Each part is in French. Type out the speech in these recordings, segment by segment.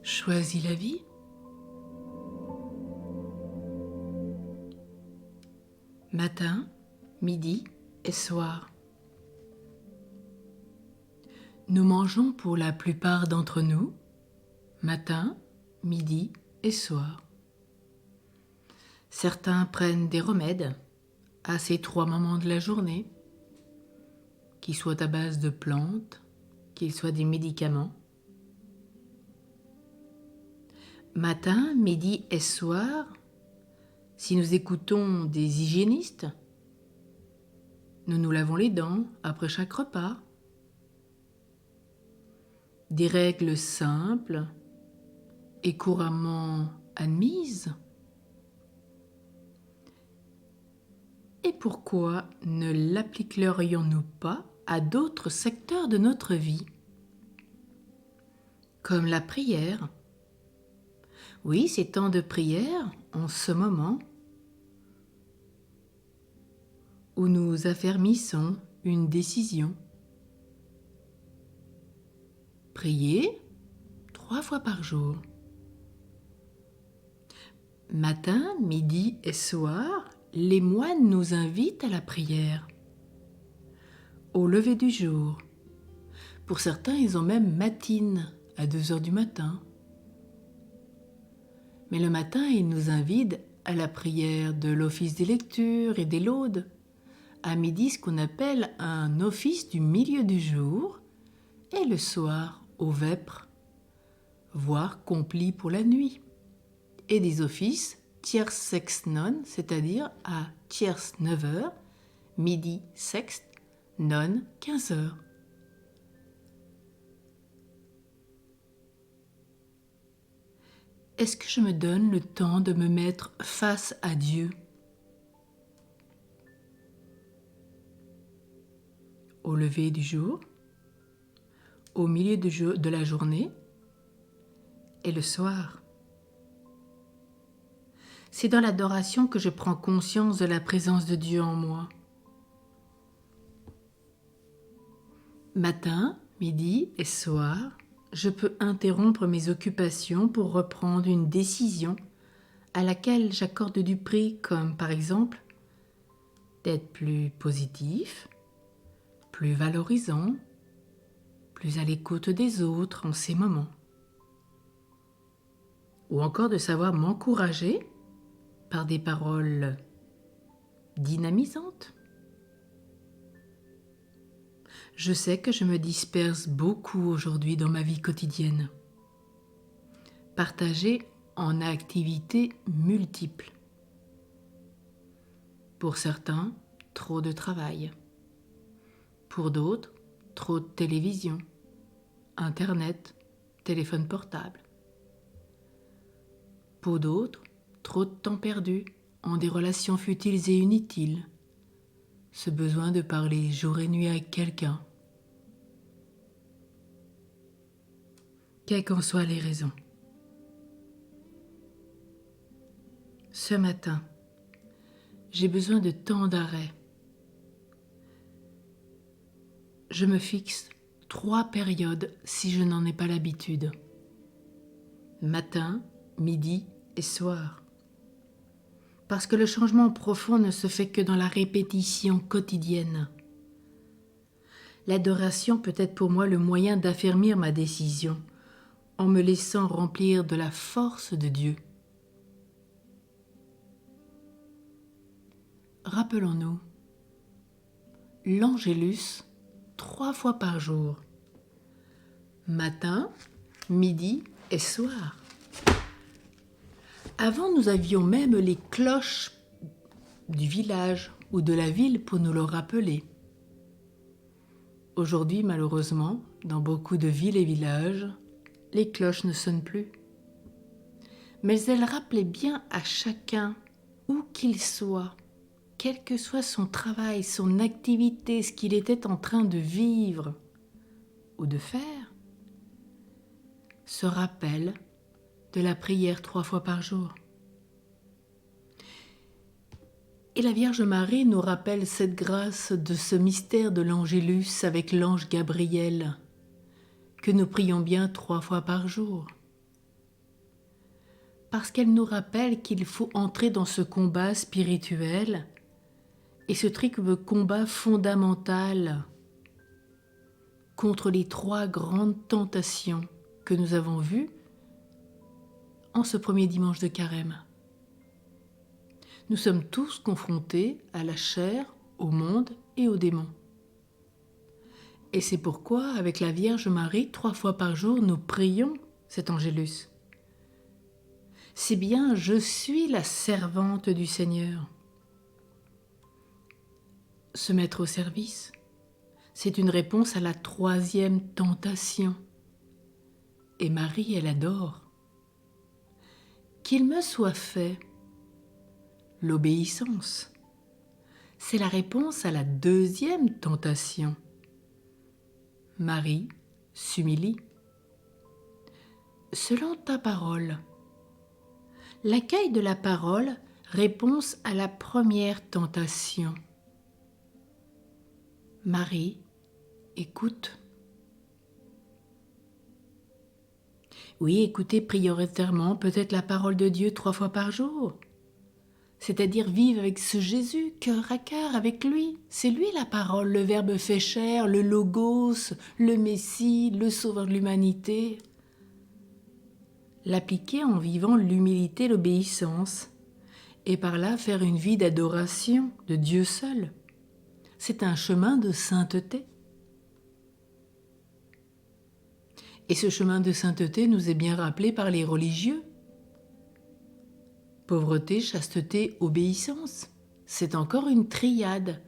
Choisis la vie. Matin, midi et soir. Nous mangeons pour la plupart d'entre nous, matin, midi et soir. Certains prennent des remèdes à ces 3 moments de la journée, qu'ils soient à base de plantes, qu'ils soient des médicaments. Matin, midi et soir, si nous écoutons des hygiénistes, nous nous lavons les dents après chaque repas. Des règles simples et couramment admises. Et pourquoi ne l'appliquerions-nous pas à d'autres secteurs de notre vie, comme la prière? Oui, ces temps de prière, en ce moment, où nous affermissons une décision. Prier 3 fois par jour. Matin, midi et soir, les moines nous invitent à la prière. Au lever du jour. Pour certains, ils ont même matine à 2 heures du matin. Mais le matin, ils nous invitent à la prière de l'office des lectures et des laudes. À midi, ce qu'on appelle un office du milieu du jour. Et le soir, au vêpres, voire complis pour la nuit. Et des offices tierce sexte none, c'est-à-dire à tierce 9h, midi sexte, none 15h. Est-ce que je me donne le temps de me mettre face à Dieu? Au lever du jour, au milieu de la journée et le soir. C'est dans l'adoration que je prends conscience de la présence de Dieu en moi. Matin, midi et soir, je peux interrompre mes occupations pour reprendre une décision à laquelle j'accorde du prix, comme par exemple d'être plus positif, plus valorisant, plus à l'écoute des autres en ces moments. Ou encore de savoir m'encourager par des paroles dynamisantes. Je sais que je me disperse beaucoup aujourd'hui dans ma vie quotidienne, partagée en activités multiples. Pour certains, trop de travail. Pour d'autres, trop de télévision, internet, téléphone portable. Pour d'autres, trop de temps perdu en des relations futiles et inutiles. Ce besoin de parler jour et nuit avec quelqu'un. Quelles qu'en soient les raisons. Ce matin, j'ai besoin de temps d'arrêt. Je me fixe 3 périodes si je n'en ai pas l'habitude. Matin, midi et soir. Parce que le changement profond ne se fait que dans la répétition quotidienne. L'adoration peut être pour moi le moyen d'affermir ma décision, en me laissant remplir de la force de Dieu. Rappelons-nous, l'Angélus 3 fois par jour, matin, midi et soir. Avant, nous avions même les cloches du village ou de la ville pour nous le rappeler. Aujourd'hui, malheureusement, dans beaucoup de villes et villages, les cloches ne sonnent plus. Mais elles rappelaient bien à chacun, où qu'il soit, quel que soit son travail, son activité, ce qu'il était en train de vivre ou de faire, ce rappel de la prière 3 fois par jour. Et la Vierge Marie nous rappelle cette grâce de ce mystère de l'Angélus avec l'ange Gabriel, que nous prions bien 3 fois par jour. parce qu'elle nous rappelle qu'il faut entrer dans ce combat spirituel et ce triple combat fondamental contre les 3 grandes tentations que nous avons vues en ce premier dimanche de Carême. Nous sommes tous confrontés à la chair, au monde et aux démons. Et c'est pourquoi, avec la Vierge Marie, 3 fois par jour, nous prions cet Angélus. C'est bien « Je suis la servante du Seigneur ». Se mettre au service, c'est une réponse à la 3e tentation. Et Marie, elle adore. Qu'il me soit fait, l'obéissance. C'est la réponse à la 2e tentation. Marie s'humilie. Selon ta parole. L'accueil de la parole, réponse à la 1re tentation. Marie, écoute. Oui, écoutez prioritairement peut-être la parole de Dieu 3 fois par jour. C'est-à-dire vivre avec ce Jésus, cœur à cœur avec lui. C'est lui la parole, le Verbe fait chair, le Logos, le Messie, le Sauveur de l'humanité. L'appliquer en vivant l'humilité, l'obéissance, et par là faire une vie d'adoration de Dieu seul. C'est un chemin de sainteté. Et ce chemin de sainteté nous est bien rappelé par les religieux. Pauvreté, chasteté, obéissance. C'est encore une triade.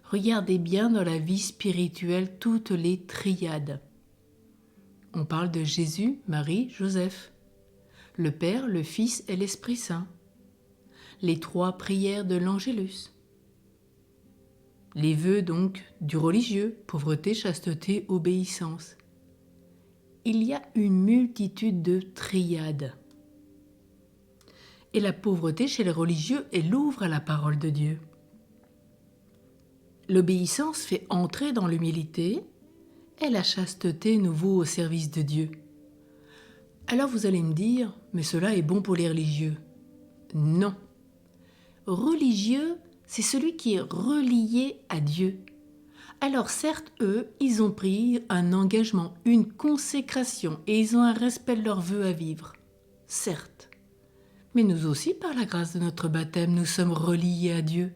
Regardez bien dans la vie spirituelle toutes les triades. On parle de Jésus, Marie, Joseph. Le Père, le Fils et l'Esprit Saint. Les 3 prières de l'Angélus. Les vœux donc du religieux, pauvreté, chasteté, obéissance. Il y a une multitude de triades. Et la pauvreté chez les religieux, elle ouvre à la parole de Dieu. L'obéissance fait entrer dans l'humilité et la chasteté nous vaut au service de Dieu. Alors vous allez me dire, mais cela est bon pour les religieux. Non. Religieux, c'est celui qui est relié à Dieu. Alors certes, eux, ils ont pris un engagement, une consécration, et ils ont un respect de leurs vœux à vivre. Certes. Mais nous aussi, par la grâce de notre baptême, nous sommes reliés à Dieu.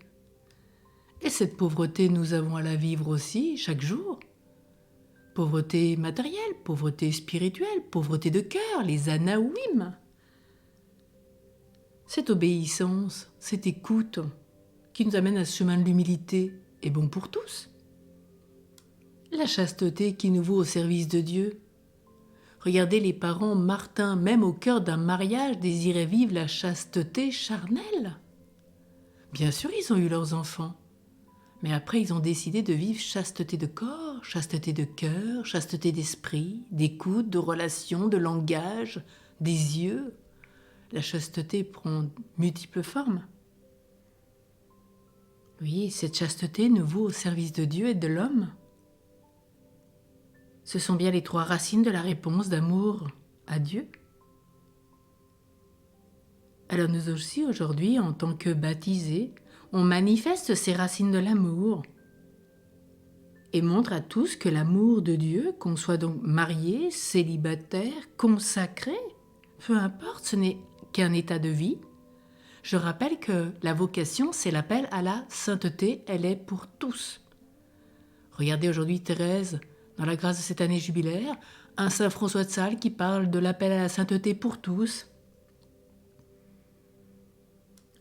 Et cette pauvreté, nous avons à la vivre aussi, chaque jour. Pauvreté matérielle, pauvreté spirituelle, pauvreté de cœur, les anaouim. Cette obéissance, cette écoute, qui nous amène à ce chemin de l'humilité, est bon pour tous. La chasteté qui nous vaut au service de Dieu. Regardez les parents Martin, même au cœur d'un mariage, désiraient vivre la chasteté charnelle. Bien sûr, ils ont eu leurs enfants. Mais après, ils ont décidé de vivre chasteté de corps, chasteté de cœur, chasteté d'esprit, d'écoute, de relation, de langage, des yeux. La chasteté prend multiples formes. Oui, cette chasteté nous vaut au service de Dieu et de l'homme. Ce sont bien les 3 racines de la réponse d'amour à Dieu. Alors nous aussi, aujourd'hui, en tant que baptisés, on manifeste ces racines de l'amour et montre à tous que l'amour de Dieu, qu'on soit donc marié, célibataire, consacré, peu importe, ce n'est qu'un état de vie. Je rappelle que la vocation, c'est l'appel à la sainteté, elle est pour tous. Regardez aujourd'hui Thérèse, dans la grâce de cette année jubilaire, un saint François de Sales qui parle de l'appel à la sainteté pour tous.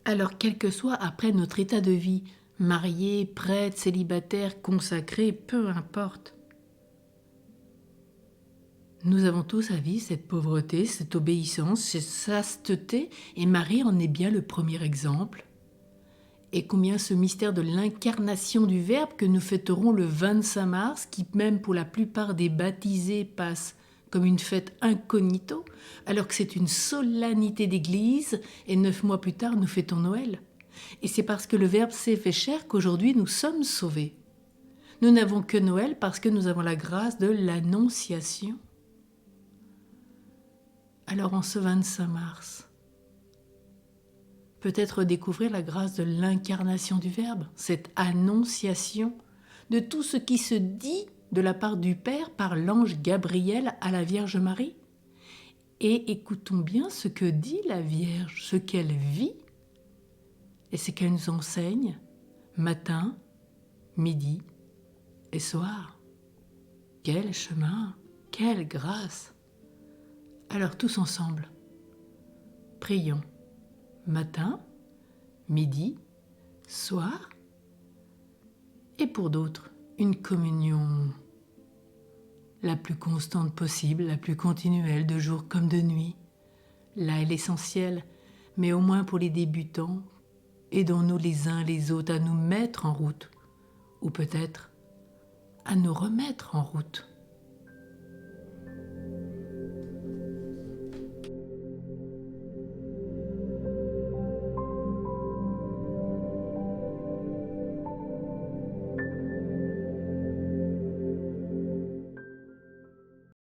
Alors, quel que soit après notre état de vie, marié, prêtre, célibataire, consacré, peu importe, nous avons tous à vivre cette pauvreté, cette obéissance, cette chasteté, et Marie en est bien le premier exemple. Et combien ce mystère de l'incarnation du Verbe que nous fêterons le 25 mars, qui même pour la plupart des baptisés passe comme une fête incognito, alors que c'est une solennité d'église, et 9 mois plus tard nous fêtons Noël. Et c'est parce que le Verbe s'est fait chair qu'aujourd'hui nous sommes sauvés. Nous n'avons que Noël parce que nous avons la grâce de l'Annonciation. Alors en ce 25 mars, Peut-être découvrir la grâce de l'incarnation du Verbe, cette annonciation de tout ce qui se dit de la part du Père par l'ange Gabriel à la Vierge Marie. Et écoutons bien ce que dit la Vierge, ce qu'elle vit et ce qu'elle nous enseigne matin, midi et soir. Quel chemin, quelle grâce! Alors tous ensemble, prions matin, midi, soir, et pour d'autres, une communion la plus constante possible, la plus continuelle, de jour comme de nuit. Là est l'essentiel, mais au moins pour les débutants, aidons-nous les uns les autres à nous mettre en route, ou peut-être à nous remettre en route.